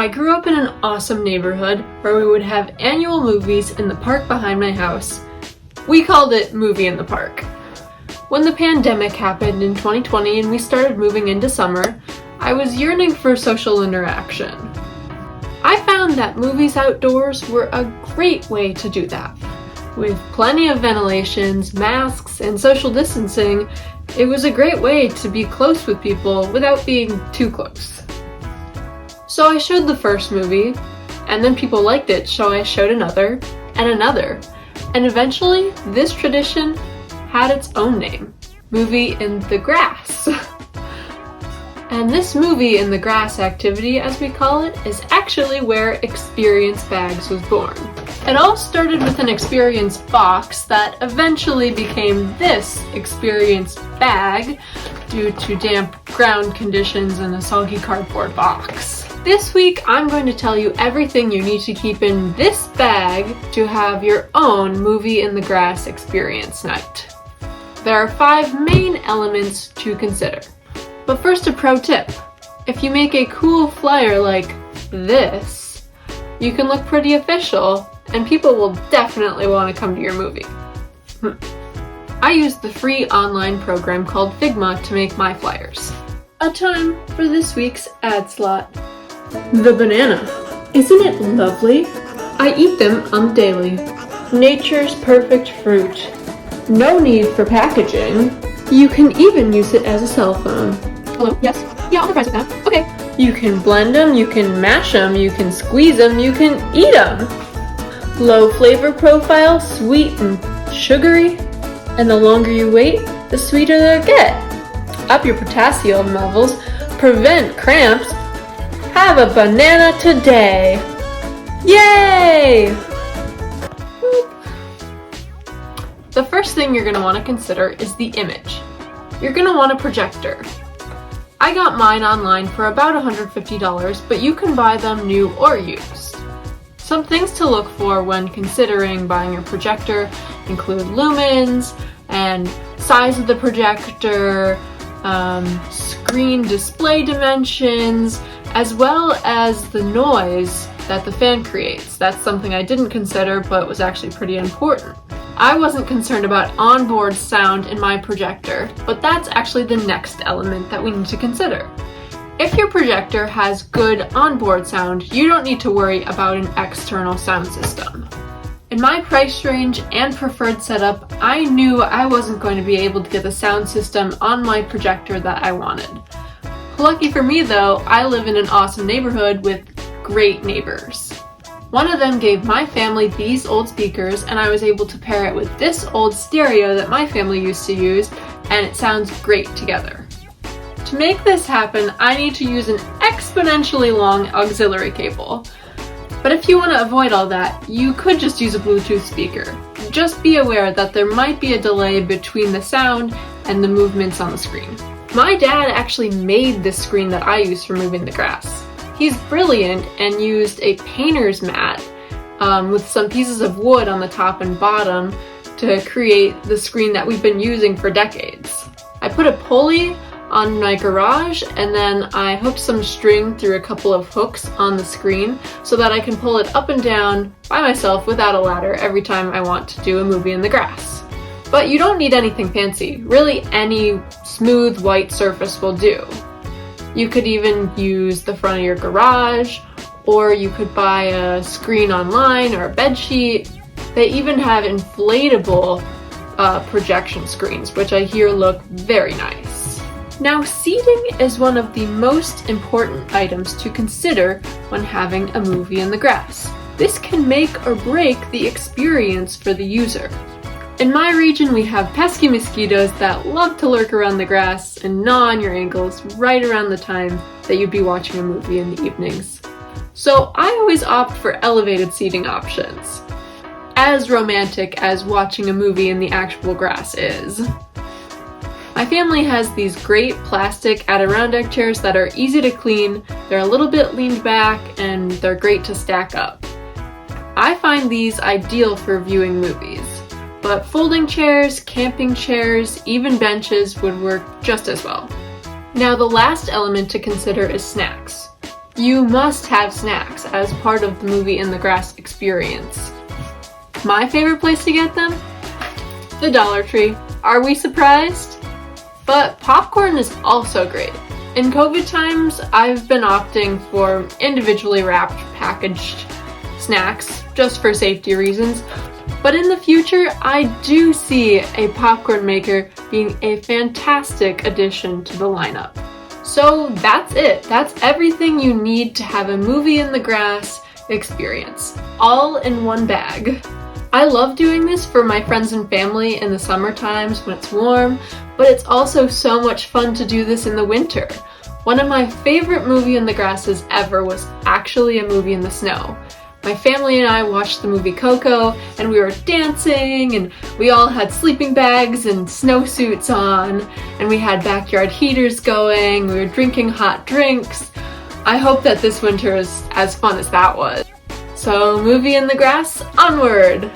I grew up in an awesome neighborhood where we would have annual movies in the park behind my house. We called it Movie in the Park. When the pandemic happened in 2020 and we started moving into summer, I was yearning for social interaction. I found that movies outdoors were a great way to do that. With plenty of ventilations, masks, and social distancing, it was a great way to be close with people without being too close. So I showed the first movie, and then people liked it, so I showed another, and another. And eventually, this tradition had its own name, Movie in the Grass. And this Movie in the Grass activity, as we call it, is actually where Experience Bags was born. It all started with an Experience box that eventually became this Experience bag due to damp ground conditions in a soggy cardboard box. This week, I'm going to tell you everything you need to keep in this bag to have your own Movie in the Grass experience night. There are 5 main elements to consider. But first, a pro tip. If you make a cool flyer like this, you can look pretty official, and people will definitely want to come to your movie. I used the free online program called Figma to make my flyers. A time for this week's ad slot. The banana. Isn't it lovely? I eat them on the daily. Nature's perfect fruit. No need for packaging. You can even use it as a cell phone. Hello? Yes? Yeah, I'll be with that. Okay. You can blend them, you can mash them, you can squeeze them, you can eat them. Low flavor profile, sweet and sugary. And the longer you wait, the sweeter they get. Up your potassium levels, prevent cramps. Have a banana today! Yay! The first thing you're going to want to consider is the image. You're going to want a projector. I got mine online for about $150, but you can buy them new or used. Some things to look for when considering buying a projector include lumens and size of the projector, screen display dimensions, as well as the noise that the fan creates. That's something I didn't consider, but was actually pretty important. I wasn't concerned about onboard sound in my projector, but that's actually the next element that we need to consider. If your projector has good onboard sound, you don't need to worry about an external sound system. In my price range and preferred setup, I knew I wasn't going to be able to get the sound system on my projector that I wanted. Lucky for me though, I live in an awesome neighborhood with great neighbors. One of them gave my family these old speakers, and I was able to pair it with this old stereo that my family used to use, and it sounds great together. To make this happen, I need to use an exponentially long auxiliary cable. But if you want to avoid all that, you could just use a Bluetooth speaker. Just be aware that there might be a delay between the sound and the movements on the screen. My dad actually made this screen that I use for Moving the Grass. He's brilliant and used a painter's mat with some pieces of wood on the top and bottom to create the screen that we've been using for decades. I put a pulley on my garage, and then I hooked some string through a couple of hooks on the screen so that I can pull it up and down by myself without a ladder every time I want to do a movie in the grass. But you don't need anything fancy. Really, any smooth white surface will do. You could even use the front of your garage, or you could buy a screen online or a bed sheet. They even have inflatable projection screens, which I hear look very nice. Now, seating is one of the most important items to consider when having a movie in the grass. This can make or break the experience for the user. In my region, we have pesky mosquitoes that love to lurk around the grass and gnaw on your ankles right around the time that you'd be watching a movie in the evenings. So I always opt for elevated seating options. As romantic as watching a movie in the actual grass is. My family has these great plastic Adirondack chairs that are easy to clean, they're a little bit leaned back, and they're great to stack up. I find these ideal for viewing movies. But folding chairs, camping chairs, even benches would work just as well. Now the last element to consider is snacks. You must have snacks as part of the Movie in the Grass experience. My favorite place to get them? The Dollar Tree. Are we surprised? But popcorn is also great. In COVID times, I've been opting for individually wrapped, packaged snacks, just for safety reasons. But in the future, I do see a popcorn maker being a fantastic addition to the lineup. So that's it. That's everything you need to have a Movie in the Grass experience, all in one bag. I love doing this for my friends and family in the summer times when it's warm, but it's also so much fun to do this in the winter. One of my favorite Movie in the Grasses ever was actually a Movie in the Snow. My family and I watched the movie Coco, and we were dancing, and we all had sleeping bags and snowsuits on, and we had backyard heaters going, we were drinking hot drinks. I hope that this winter is as fun as that was. So, Movie in the Grass, onward!